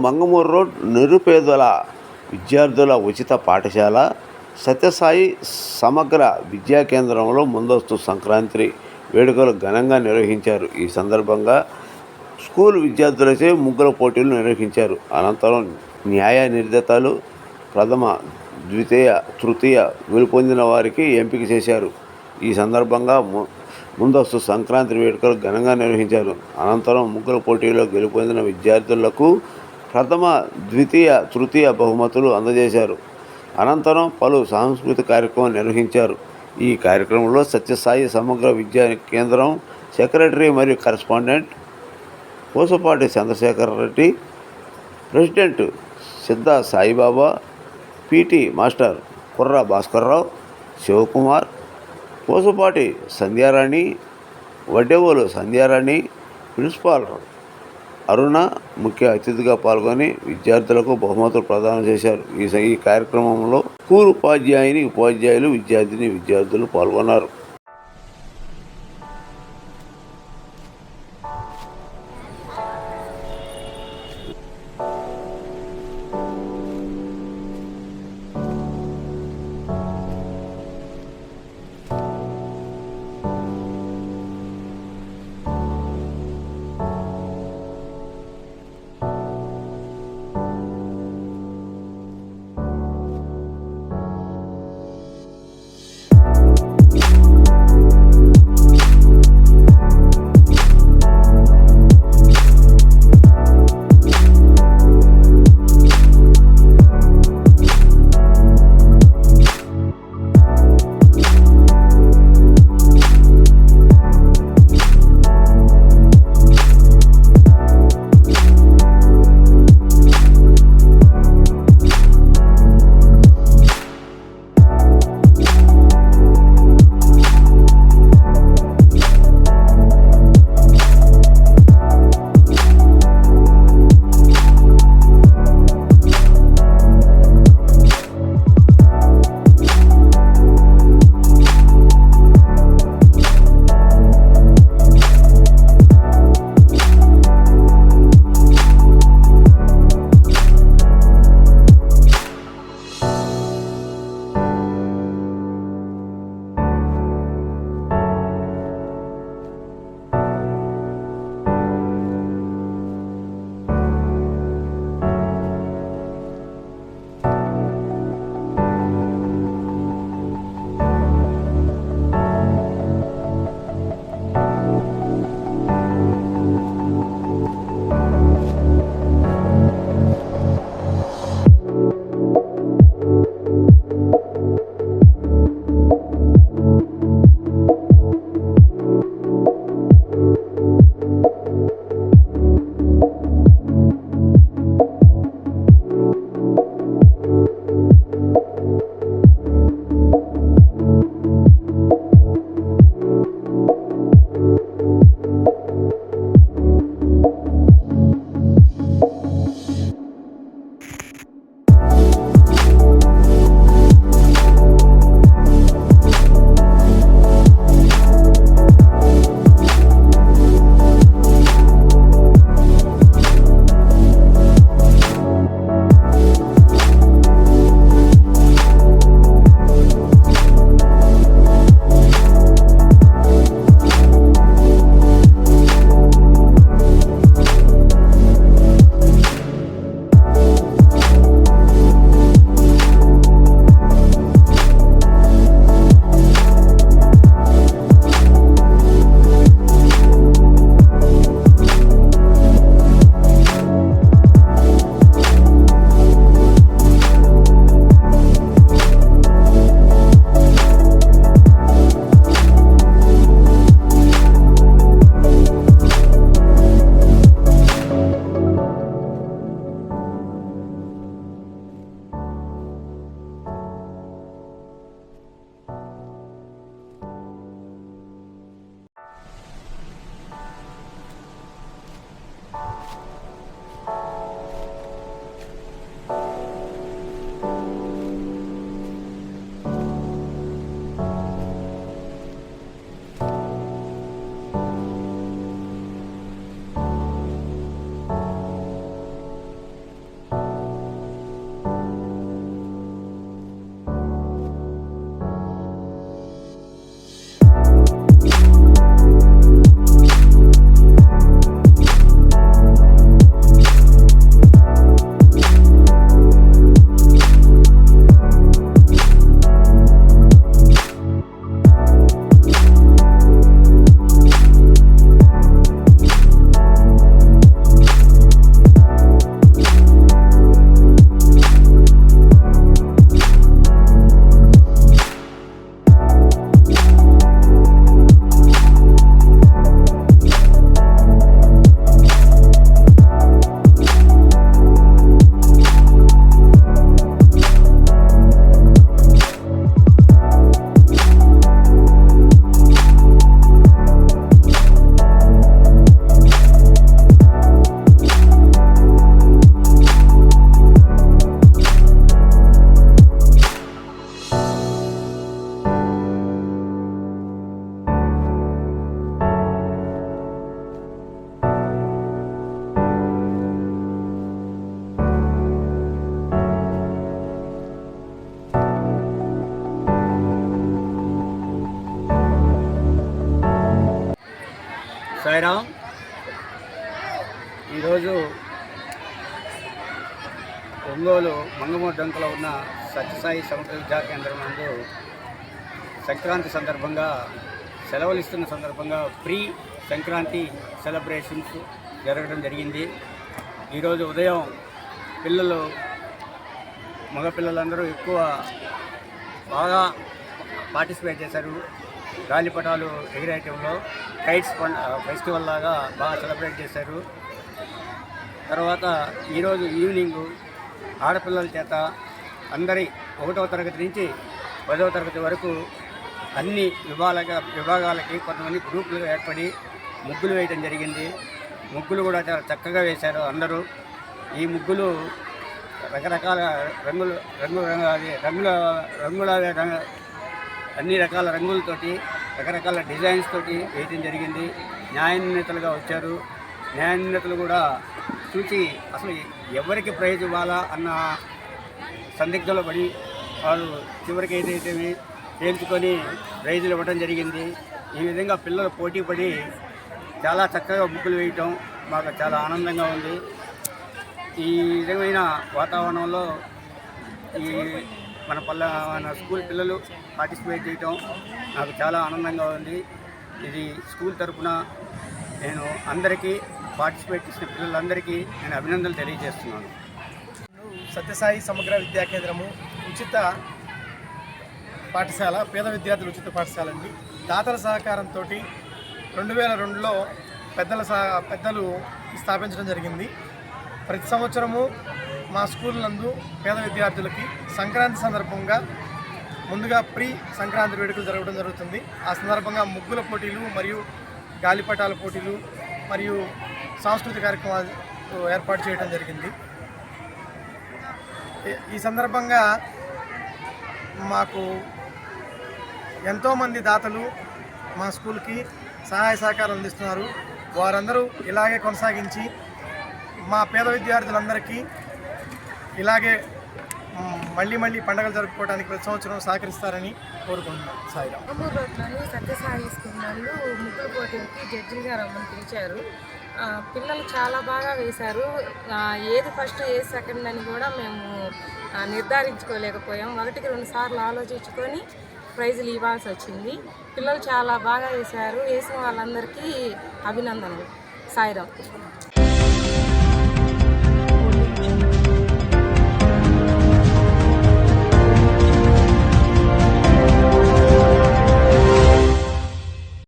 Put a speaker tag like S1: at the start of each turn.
S1: Mangamuru road నిరుపేదల విద్యార్థుల ఉచిత పాఠశాల సత్యసాయి సమగ్ర విద్యా కేంద్రంలో ముందస్తు సంక్రాంతి వేడుకలు ఘనంగా నిర్వహించారు. ఈ సందర్భంగా స్కూల్ విద్యార్థులచే ముగ్గుల పోటీలు నిర్వహించారు. అనంతరం న్యాయ నిర్దేతలు ప్రథమ, ద్వితీయ, తృతీయ గెలుపొందిన వారికి ఎంపిక చేశారు. ఈ సందర్భంగా ముందస్తు సంక్రాంతి వేడుకలు ఘనంగా నిర్వహించారు. అనంతరం ముగ్గుల పోటీలో గెలుపొందిన విద్యార్థులకు ప్రథమ, ద్వితీయ, తృతీయ బహుమతులు అందజేశారు. అనంతరం పలు సాంస్కృతిక కార్యక్రమాలు నిర్వహించారు. ఈ కార్యక్రమంలో సత్యసాయి సమగ్ర విద్యా కేంద్రం సెక్రటరీ మరియు correspondent Pusapati Chandrasekhar Reddy, president Siddha Saibaba, PT master Kurra Bhaskarrao, Shivakumar, Pusapati Sandhyarani, Vaddevolu Sandhyarani, principal Aruna ముఖ్య అతిథిగా పాల్గొని విద్యార్థులకు బహుమతులు ప్రదానం చేశారు. ఈ కార్యక్రమంలో స్కూల్ ఉపాధ్యాయులు, విద్యార్థులు పాల్గొన్నారు.
S2: సాయిరామ్. ఈరోజు ఒంగోలు మంగమూరు డొంకలో ఉన్న సత్యసాయి సమగ్ర విద్యా కేంద్రం నందు సంక్రాంతి సందర్భంగా సెలవులు ఇస్తున్న సందర్భంగా ప్రీ సంక్రాంతి సెలబ్రేషన్స్ జరగడం జరిగింది. ఈరోజు ఉదయం పిల్లలు మగపిల్లలందరూ బాగా పార్టిసిపేట్ చేశారు. గాలిపటాలు ఎగిరేయటంలో కైట్స్ ఫెస్టివల్ లాగా బాగా సెలబ్రేట్ చేశారు. తర్వాత ఈరోజు ఈవినింగ్ ఆడపిల్లల చేత అందరి 1వ తరగతి నుంచి 10వ తరగతి వరకు అన్ని విభాగాలకి కొంతమంది గ్రూపులుగా ఏర్పడి ముగ్గులు వేయడం జరిగింది. ముగ్గులు కూడా చాలా చక్కగా వేశారు అందరూ. ఈ ముగ్గులు రకరకాల అన్ని రకాల రంగులతోటి రకరకాల డిజైన్స్ తోటి వేయడం జరిగింది. న్యాయనిర్ణేతలుగా వచ్చారు. న్యాయనిర్ణేతలు కూడా చూసి అసలు ఎవరికి ప్రైజ్ ఇవ్వాలా అన్న సందిగ్ధంలో పడి వాళ్ళు చివరికి ఏదైతే తేల్చుకొని ప్రైజులు ఇవ్వడం జరిగింది. ఈ విధంగా పిల్లలు పోటీ పడి చాలా చక్కగా ముగ్గులు వేయటం మాకు చాలా ఆనందంగా ఉంది. ఈ విధమైన వాతావరణంలో మన స్కూల్ పిల్లలు పార్టిసిపేట్ చేయటం నాకు చాలా ఆనందంగా ఉంది. ఇది స్కూల్ తరఫున నేను అందరికీ పార్టిసిపేట్ చేసిన పిల్లలందరికీ నేను అభినందనలు తెలియజేస్తున్నాను.
S3: సత్యసాయి సమగ్ర విద్యా కేంద్రము ఉచిత పాఠశాల, పేద విద్యార్థుల ఉచిత పాఠశాల అండి. దాతల సహకారంతో 2002లో పెద్దలు స్థాపించడం జరిగింది. ప్రతి సంవత్సరము మా స్కూల్ నందు పేద విద్యార్థులకి సంక్రాంతి సందర్భంగా ముందుగా ప్రీ సంక్రాంతి వేడుకలు జరగడం జరుగుతుంది. ఆ సందర్భంగా ముగ్గుల పోటీలు మరియు గాలిపటాల పోటీలు మరియు సాంస్కృతిక కార్యక్రమాలు ఏర్పాటు చేయడం జరిగింది. ఈ సందర్భంగా మాకు ఎంతోమంది దాతలు మా స్కూల్కి సహాయ సహకారం అందిస్తున్నారు. వారందరూ ఇలాగే కొనసాగించి మా పేద విద్యార్థులందరికీ ఇలాగే మళ్ళీ పండుగలు జరుపుకోవడానికి ప్రతి సంవత్సరం సహకరిస్తారని కోరుకుంటున్నాం. సాయిరామ్.
S4: మంగమూరు రోడ్లోని సత్యసాయి స్కూల్ నందు ముగ్గుల పోటీలకి జడ్జిలుగా రమ్మని పిలిచారు. పిల్లలు చాలా బాగా వేశారు. ఏది ఫస్ట్ ఏది సెకండ్ అని కూడా మేము నిర్ధారించుకోలేకపోయాం. 1కి 2 సార్లు ఆలోచించుకొని ప్రైజులు ఇవ్వాల్సి వచ్చింది. పిల్లలు చాలా బాగా వేశారు. వేసిన వాళ్ళందరికీ అభినందనలు. సాయిరామ్.